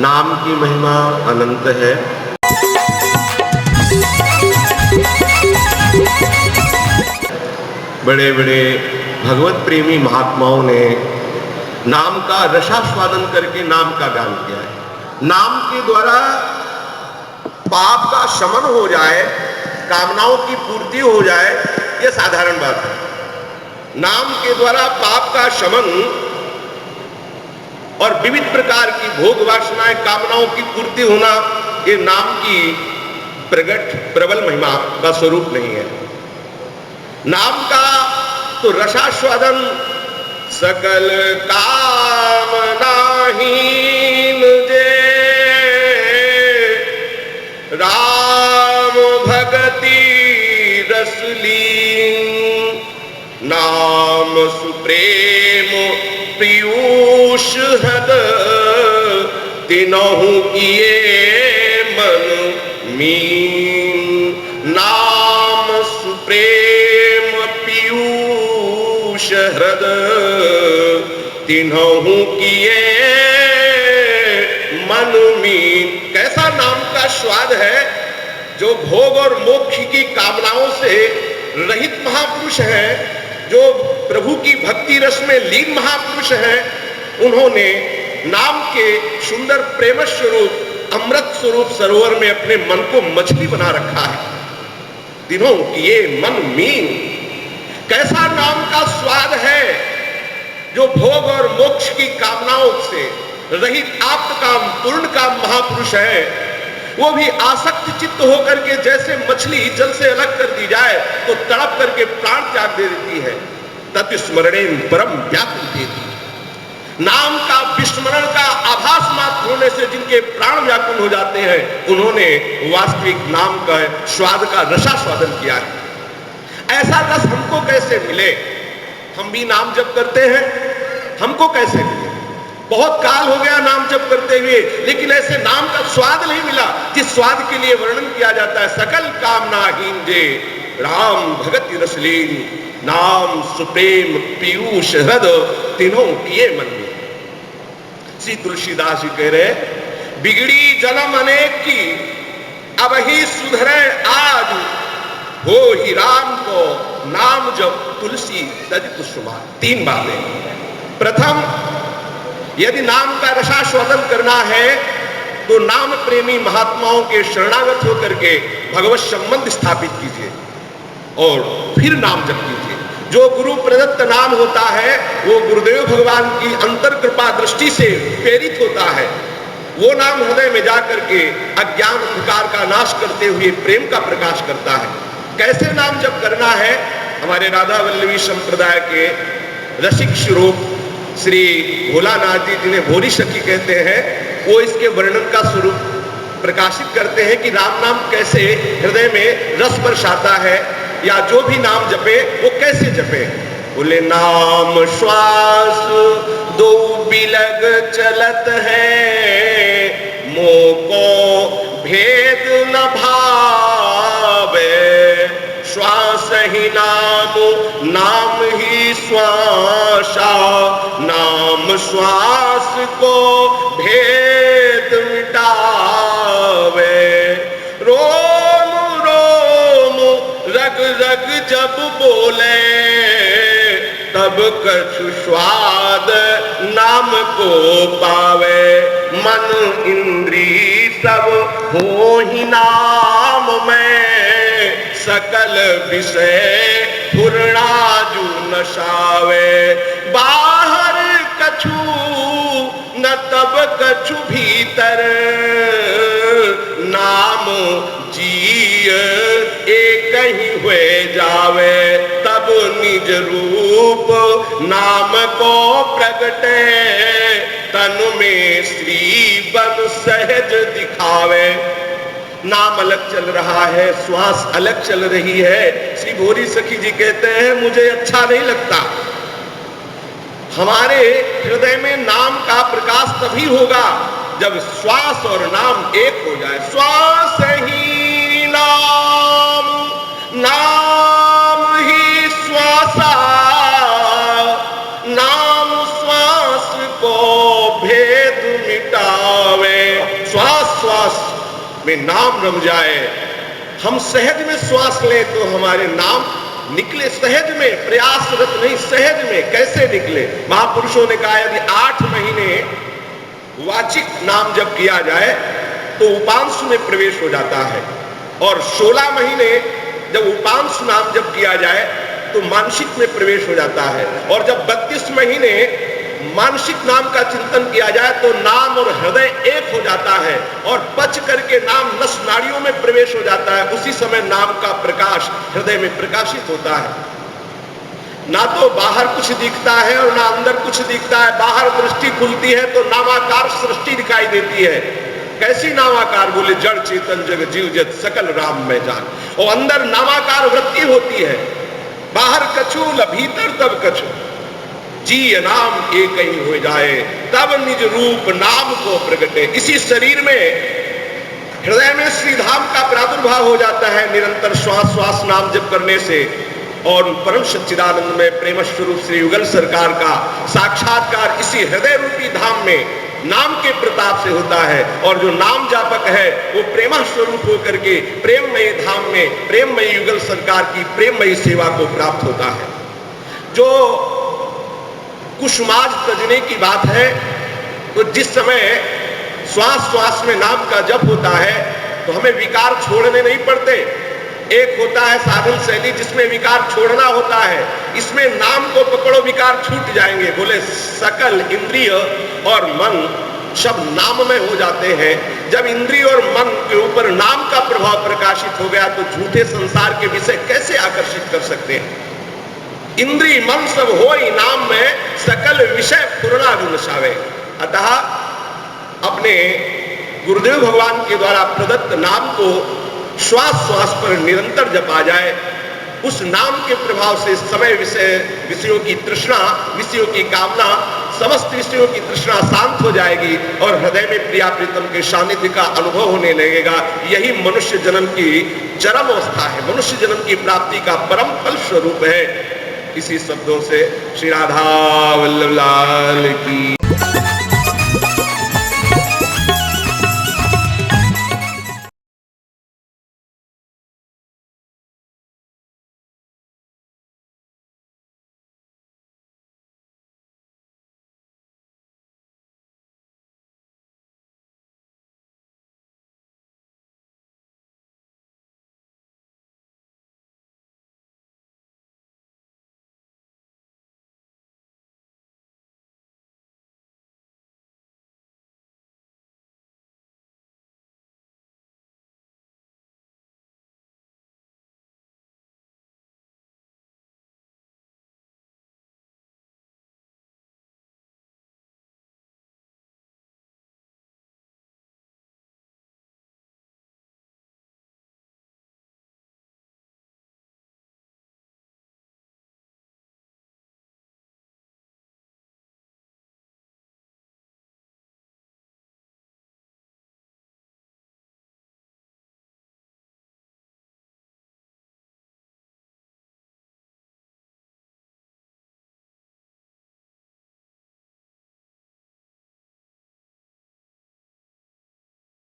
नाम की महिमा अनंत है। बड़े बड़े भगवत प्रेमी महात्माओं ने नाम का रसास्वादन करके नाम का गान किया है। नाम के द्वारा पाप का शमन हो जाए, कामनाओं की पूर्ति हो जाए, यह साधारण बात है। नाम के द्वारा पाप का शमन और विविध प्रकार की भोग वासनाएं, कामनाओं की पूर्ति होना, ये नाम की प्रगट प्रबल महिमा का स्वरूप नहीं है। नाम का तो रसास्वादन सकल कामनाहीन जे राम भगति रसलीन, नाम सुप्रेम पीयूष हद तिनहु किए मन मीन। नाम सुप्रेम पीयूष हृद तिन्हु किए मन मीन। कैसा नाम का स्वाद है, जो भोग और मोक्ष की कामनाओं से रहित महापुरुष हैं, जो प्रभु की भक्ति रस में लीन महापुरुष हैं, उन्होंने नाम के सुंदर प्रेम स्वरूप अमृत स्वरूप सरोवर में अपने मन को मछली बना रखा है। तीनों किए मन मीन। कैसा नाम का स्वाद है, जो भोग और मोक्ष की कामनाओं से रहित आप्त काम पूर्ण काम महापुरुष है, वो भी आसक्त चित्त होकर के जैसे मछली जल से अलग कर दी जाए तो तड़प करके प्राण त्याग दे देती है। तत्स्मरणेन परम व्याकुल देती। नाम का विस्मरण का आभास मात्र होने से जिनके प्राण व्याकुल हो जाते हैं, उन्होंने वास्तविक नाम का स्वाद का रसास्वादन किया है। ऐसा रस हमको कैसे मिले? हम भी नाम जप करते हैं, हमको कैसे मिले? बहुत काल हो गया नाम जप करते हुए, लेकिन ऐसे नाम का स्वाद नहीं मिला जिस स्वाद के लिए वर्णन किया जाता है। सकल कामनाहीन जे राम भगति रसलीन, नाम सुप्रेम पीयूष हृद तीनों किए मन में। श्री तुलसीदास जी कह रहे, बिगड़ी जन्म अनेक की अब ही सुधरे आज, हो ही राम को नाम जप तुलसी तज सुभान। तीन बातें। प्रथम, यदि नाम का रसास्वादन करना है तो नाम प्रेमी महात्माओं के शरणागत होकर के भगवत संबंध स्थापित कीजिए और फिर नाम जप कीजिए। जो गुरु प्रदत्त नाम होता है वो गुरुदेव भगवान की अंतर कृपा दृष्टि से प्रेरित होता है। वो नाम हृदय में जाकर के अज्ञान अंधकार का नाश करते हुए प्रेम का प्रकाश करता है। कैसे नाम जप करना है? हमारे राधा वल्लभी संप्रदाय के रसिक स्वरूप श्री भोलानाथ जी, जिन्हें भोरी सखी कहते हैं, वो इसके वर्णन का स्वरूप प्रकाशित करते हैं कि राम नाम कैसे हृदय में रस बरसाता है, या जो भी नाम जपे वो कैसे जपे। बोले, नाम श्वास दो बिलग चलत है, मोको भेद न भावे, श्वास ही नाम नाम ही श्वासा, नाम श्वास को भेद मिटावे। रोम रोम रग रग जब बोले, तब कछु स्वाद नाम को पावे, मन इंद्री सब हो ही नाम में, सकल विषय पूर्णाजु नशावे। बाहर कछु न तब कछु भीतर, नाम जीय एक ही हुए जावे, तब निज रूप नाम को प्रगटे, तन में श्री बन सहज दिखावे। नाम अलग चल रहा है, श्वास अलग चल रही है। श्री भोरी सखी जी कहते हैं, मुझे अच्छा नहीं लगता। हमारे हृदय में नाम का प्रकाश तभी होगा जब श्वास और नाम एक हो जाए। श्वास ही नाम, नाम ही श्वासा, नाम श्वास को भेद मिटावे। में नाम रम जाए। हम सहज में श्वास लें तो हमारे नाम निकले, सहज में, प्रयासरत नहीं, सहज में कैसे निकले। महापुरुषों ने कहा यदि 8 महीने वाचिक नाम जब किया जाए तो उपांशु में प्रवेश हो जाता है, और 16 महीने जब उपांशु नाम जब किया जाए तो मानसिक में प्रवेश हो जाता है, और जब 32 महीने मानसिक नाम का चिंतन किया जाए तो नाम और हृदय एक हो जाता है, और पच करके नाम नस नाड़ियों में प्रवेश हो जाता है। उसी समय नाम का प्रकाश हृदय में प्रकाशित होता है। ना तो बाहर कुछ दिखता है और ना अंदर कुछ दिखता है। बाहर दृष्टि खुलती है तो नामाकार सृष्टि दिखाई देती है। कैसी नामाकार? बोले जड़ चेतन जग जीव जत सकल राम में जान। और अंदर नामाकार वृत्ति होती है। बाहर कछु ल भीतर तब कछु, जी नाम एक ही हो जाए, तब निज रूप नाम को प्रगटे। इसी शरीर में हृदय में श्रीधाम का प्रादुर्भाव हो जाता है निरंतर श्वास श्वास नाम जप करने से, और परम सच्चिदानंद में प्रेम स्वरूप श्री युगल सरकार का साक्षात्कार इसी हृदय रूपी धाम में नाम के प्रताप से होता है। और जो नाम जापक है वो प्रेमा स्वरूप होकर के प्रेममयी धाम में प्रेममयी युगल सरकार की प्रेममयी सेवा को प्राप्त होता है। जो कुसुमाज तजने की बात है, तो जिस समय श्वास श्वास में नाम का जप होता है तो हमें विकार छोड़ने नहीं पड़ते। एक होता है साधन शैली जिसमें विकार छोड़ना होता है, इसमें नाम को पकड़ो विकार छूट जाएंगे। बोले सकल इंद्रिय और मन सब नाममय हो जाते हैं। जब इंद्रिय और मन के ऊपर नाम का प्रभाव प्रकाशित हो गया तो झूठे संसार के विषय कैसे आकर्षित कर सकते हैं। इंद्रिय मन सब हो ही नाम में, सकल विषय पूर्णा गुणसावे। अतः अपने गुरुदेव भगवान के द्वारा प्रदत्त नाम को श्वास श्वास पर निरंतर जपा जाए। उस नाम के प्रभाव से समय विषयों की तृष्णा, विषयों की कामना, समस्त विषयों की तृष्णा शांत हो जाएगी और हृदय में प्रिया प्रीतम के सानिध्य का अनुभव होने लगेगा। यही मनुष्य जन्म की चरम अवस्था है, मनुष्य जन्म की प्राप्ति का परम फल स्वरूप है। इसी शब्दों से श्री राधा वल्लभ लाल की